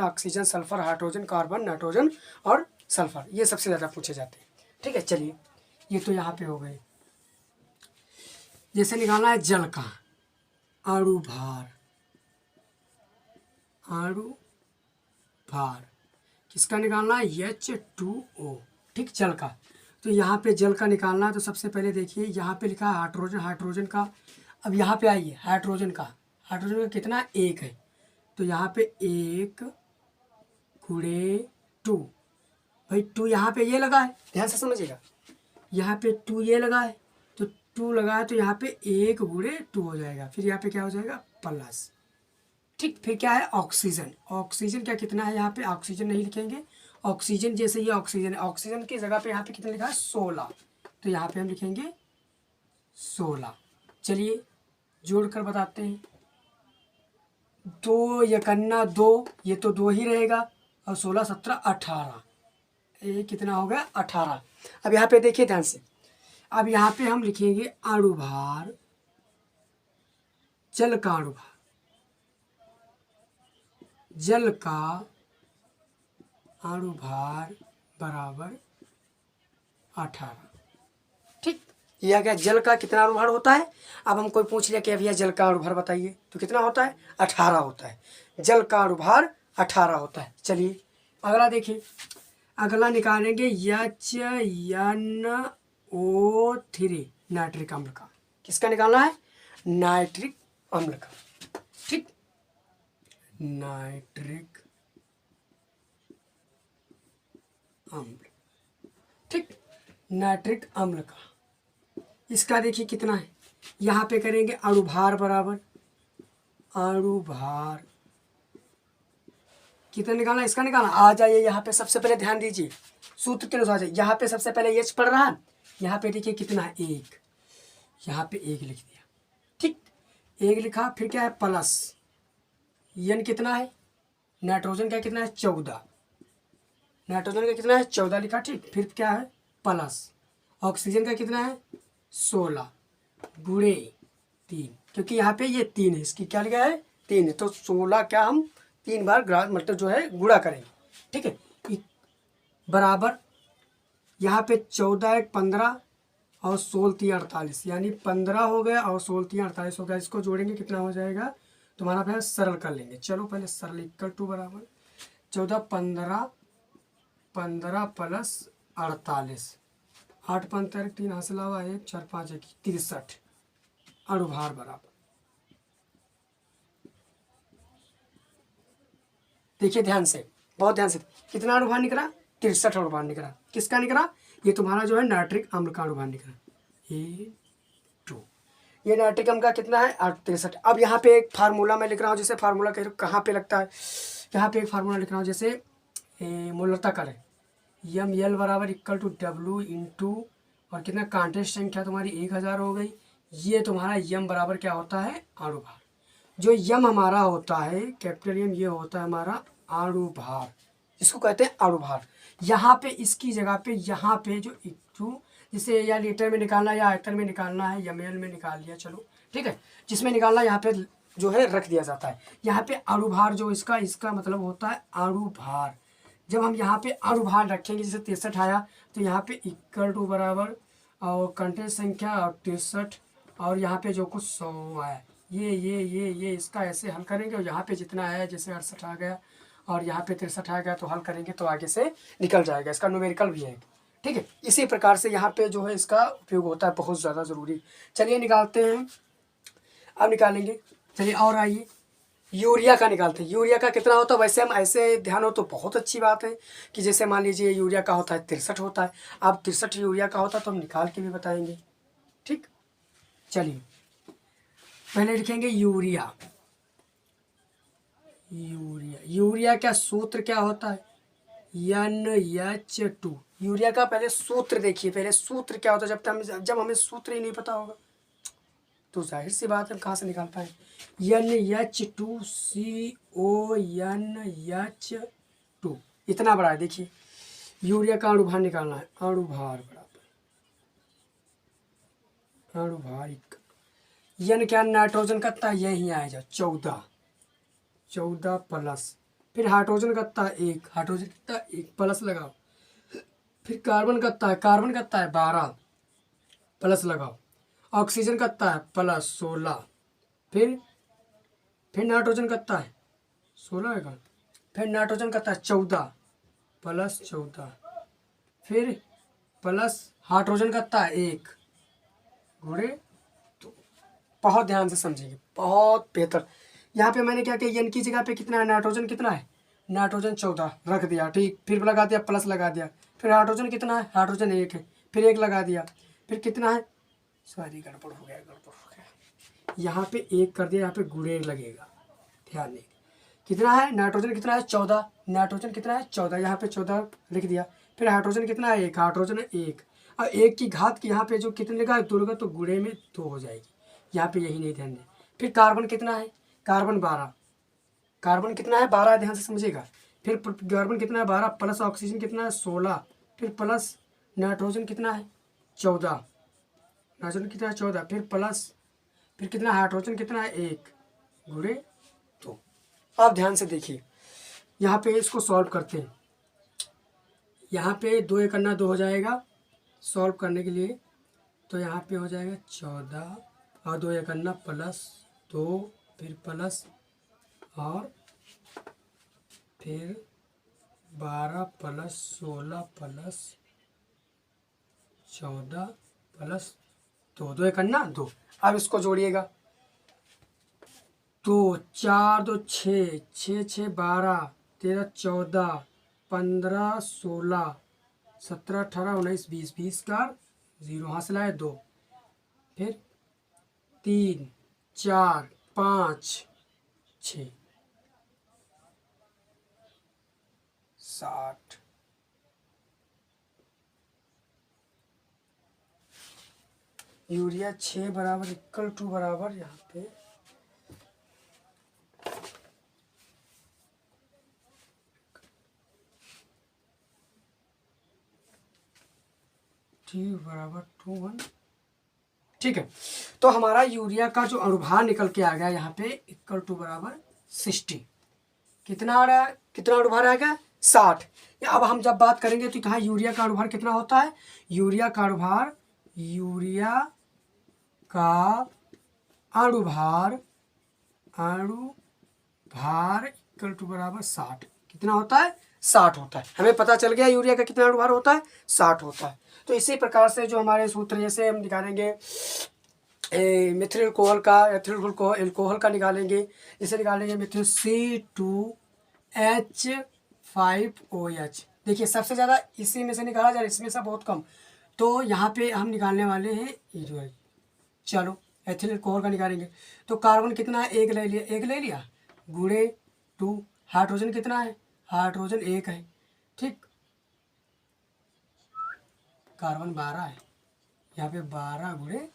Oxygen, sulphur, hydrogen, carbon, nitrogen और sulphur, ये सबसे ज़्यादा पूछे जाते हैं। ठीक है, चलिए ये तो यहाँ पे हो गए। जैसे निकालना है जल का अणु भार, अणु भार किसका निकालना है? H2O। ठीक, जल का। तो यहाँ पे जल का निकालना है तो सबसे पहले देखिए यहाँ पे लिखा है हाइड्रोजन, हाइड्रोजन का। अब यहाँ पे आइए हाइड्रोजन का, हाइड्रोजन का कितना? 1 है। तो यहाँ पे 1 गुणे 2, भाई 2 यहाँ पे ये लगा है, ध्यान से समझिएगा। यहाँ पे 2 ये लगा है, तो 2 लगा है तो यहाँ पे 1 गुणे 2 हो जाएगा। फिर यहाँ पे क्या हो जाएगा? प्लस। ठीक, फिर क्या है? ऑक्सीजन। ऑक्सीजन क्या कितना है? यहाँ पे ऑक्सीजन नहीं लिखेंगे, ऑक्सीजन जैसे ये ऑक्सीजन है, ऑक्सीजन की जगह पे यहाँ पे कितना लिखा है? 16। तो यहाँ पे हम लिखेंगे 16। चलिए जोड़ कर बताते हैं। 2 यकन्ना 2, ये तो 2 ही रहेगा, और 16 17 18, ये कितना हो गया? 18। अब यहाँ पे देखिए ध्यान से, अब यहाँ पे हम लिखेंगे अणु भार, जल का अणु भार, जल का अणु भार बराबर 18। ठीक, ये आ गया जल का कितना अणु भार होता है। अब हम कोई पूछ लिया कि भैया जल का अणु भार बताइए, तो कितना होता है? 18 होता है। जल का अणु भार 18 होता है। चलिए अगला देखिए, अगला निकालेंगे HNO3, नाइट्रिक अम्ल का। किसका निकालना है? नाइट्रिक अम्ल का। ठीक, नाइट्रिक अम्ल। ठीक, नाइट्रिक अम्ल का, इसका देखिए कितना है। यहाँ पे करेंगे अणु भार बराबर, अणु भार कितना निकालना है? इसका निकालना। आ जाइए यहाँ पे, सबसे पहले ध्यान दीजिए सूत्र के अनुसार। यहाँ पे सबसे पहले H पढ़ रहा है, यहाँ पे देखिए कितना है? 1। यहाँ पे 1 लिख दिया। ठीक, 1 लिखा, फिर क्या है? प्लस। N कितना है? नाइट्रोजन का कितना है? 14। नाइट्रोजन का कितना है? 14 लिखा। ठीक, फिर क्या है? प्लस। ऑक्सीजन का कितना है? 16 गुणे 3, क्योंकि यहाँ पे ये 3 है, इसकी क्या लिखा है? 3 है, तो 16 क्या हम 3 बार मतलब जो है गुणा करेंगे। ठीक है, बराबर यहाँ पे 14 1 15 और 16 3 48, यानी 15 हो गया और 16 3 48 हो गया। इसको जोड़ेंगे कितना हो जाएगा? तुम्हारा पहले सरल कर लेंगे। चलो पहले सरल, इक्वल टू बराबर 14 15 प्लस 48, 8 5 3 हासिल हुआ 1 4 5 1 63 अणु भार बराबर। देखिए ध्यान से, बहुत ध्यान से, कितना अणु भार निकला? 63 अणु भार निकला। किसका निकला? ये तुम्हारा जो है नाइट्रिक अम्ल का अणु भार निकला। A2, ये नाइट्रिक अम्ल का कितना है? 63। अब यहाँ पे एक फार्मूला मैं लिख रहा हूँ, जैसे फार्मूला कहाँ पे लगता है? यहाँ पे एक फार्मूला लिख रहा हूँ, जैसे मूलता कर ML बराबर इक्वल टू W इंटू, और कितना कांटेक्ट संख्या तुम्हारी 1000 हो गई। ये तुम्हारा M बराबर क्या होता है? अणु भार। जो M हमारा होता है कैपिटल M, ये होता है हमारा अणु भार, इसको कहते हैं अणु भार। यहाँ पे इसकी जगह पे यहाँ पे जो इक्टू, जिसे या लीटर में निकालना या आयतन में निकालना है, ML में निकाल लिया, चलो ठीक है, जिसमें निकालना यहाँ पे जो है रख दिया जाता है। यहाँ पे अणु भार जो इसका मतलब होता है अणु भार। जब हम यहाँ पे अणु भार रखेंगे, जैसे 63 आया, तो यहाँ पे इक्वल टू बराबर और कंटेंट संख्या और 63, और यहाँ पे जो कुछ 100 आया, ये इसका ऐसे हल करेंगे, और यहाँ पे जितना आया, जैसे 68 आ गया और यहाँ पे 63 आ गया, तो हल करेंगे तो आगे से निकल जाएगा। इसका न्यूमेरिकल भी है। ठीक है, इसी प्रकार से यहाँ पे जो है इसका उपयोग होता है, बहुत ज़्यादा ज़रूरी। चलिए निकालते हैं, अब निकालेंगे। चलिए और आइए, यूरिया का निकालते हैं। यूरिया का कितना होता है? वैसे हम ऐसे ध्यान हो तो बहुत अच्छी बात है कि जैसे मान लीजिए यूरिया का होता है 63 होता है। अब 63 यूरिया का होता है तो हम निकाल के भी बताएंगे। ठीक, चलिए पहले लिखेंगे यूरिया। यूरिया का सूत्र क्या होता है? NH2। यूरिया का पहले सूत्र देखिए, पहले सूत्र क्या होता है। जब हमें सूत्र ही नहीं पता होगा तो जाहिर सी बात है हम कहाँ से निकाल पाए। NH2CONH2, इतना बड़ा है। देखिए यूरिया का अणु भार निकालना है, अणु भार बराबर अणु भार N क्या नाइट्रोजन का था, यही आएगा 14 प्लस, फिर हाइड्रोजन कितना है 1, हाइड्रोजन कितना है 1 प्लस लगाओ। फिर कार्बन कितना है, कार्बन कितना है 12 प्लस लगाओ। ऑक्सीजन कितना है प्लस 16। फिर नाइट्रोजन कितना है 16 है का। फिर नाइट्रोजन कितना है 14 प्लस 14। फिर प्लस हाइड्रोजन कितना है 1 घोड़े। तो बहुत ध्यान से समझिए, बहुत बेहतर। यहाँ पे मैंने क्या किया, एन की जगह पे कितना है नाइट्रोजन, कितना है नाइट्रोजन 14 रख दिया, ठीक। फिर लगा दिया प्लस लगा दिया। फिर हाइड्रोजन कितना है, हाइड्रोजन 1 है, फिर 1 लगा दिया। फिर कितना है, सॉरी गड़बड़ हो गया, गड़बड़ हो गया। यहाँ पे 1 कर दिया, यहाँ पे गुणे लगेगा, ध्यान दें। कितना है नाइट्रोजन, कितना है 14, नाइट्रोजन कितना है 14, यहाँ पे 14 लिख दिया। फिर हाइड्रोजन कितना है 1, हाइड्रोजन 1। और 1 की घात की यहाँ पे जो कितने का 2 लगा तो गुणे में 2 हो जाएगी, यहाँ पे यही नहीं ध्यान दें। फिर कार्बन कितना है, कार्बन 12, कार्बन कितना है 12, ध्यान से समझिएगा। फिर कार्बन कितना है 12 प्लस ऑक्सीजन कितना है 16। फिर प्लस नाइट्रोजन कितना है 14, नाइट्रोजन कितना है 14। फिर प्लस फिर कितना हाइड्रोजन कितना है 1 गुणे 2। आप ध्यान से देखिए, यहाँ पे इसको सॉल्व करते हैं। यहाँ पे 2 एक अन्ना 2 हो जाएगा सॉल्व करने के लिए। तो यहाँ पे हो जाएगा 14 और 2 एक अन्ना प्लस 2, फिर प्लस और फिर 12 प्लस 16 प्लस 14 प्लस 2, 2 एक अन्ना 2। अब इसको जोड़िएगा, 2 4 2 6, 6 6 12, 13 14, 15 16, 17 18 19 20, 20 का 0 हासिल है 2। फिर 3 4 5 6 60। यूरिया 6 बराबर इक्वल टू बराबर यहाँ पे T बराबर 2 1, ठीक है। तो हमारा यूरिया का जो अणुभार निकल के आ गया यहाँ पे इक्वल टू बराबर 60। कितना आ रहा है, कितना अणुभार आएगा 60। अब हम जब बात करेंगे तो कहाँ यूरिया का अणुभार कितना होता है, यूरिया का अणुभार, यूरिया का अणुभार, अणुभार इक्वल टू बराबर 60। कितना होता है 60 होता है। हमें पता चल गया यूरिया का कितना अणुभार होता है 60 होता है। तो इसी प्रकार से जो हमारे सूत्र जैसे हम निकालेंगे मिथिल अल्कोहल का, एथिल अल्कोहल का निकालेंगे। जैसे निकालेंगे मिथिल C2H5OH। देखिए सबसे ज़्यादा इसी में से निकाला जा रहा है, इसमें से बहुत कम। तो यहाँ पे हम निकालने वाले हैं ये, चलो एथिल अल्कोहल का निकालेंगे। तो कार्बन कितना है 1 ले लिया, 1 ले लिया गुणे 2। हाइड्रोजन कितना है, हाइड्रोजन 1 है, ठीक। कार्बन 12 है, यहाँ पे 12 गुणे,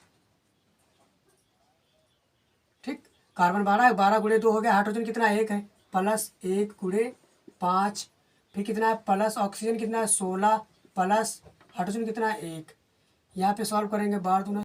ठीक। कार्बन 12 है, 12 गुणे 2 हो गया। हाइड्रोजन कितना 1 है, प्लस 1 गुणे 5। फिर कितना है प्लस ऑक्सीजन कितना है 16 प्लस हाइड्रोजन कितना है 1। यहाँ पे सॉल्व करेंगे 12 दूना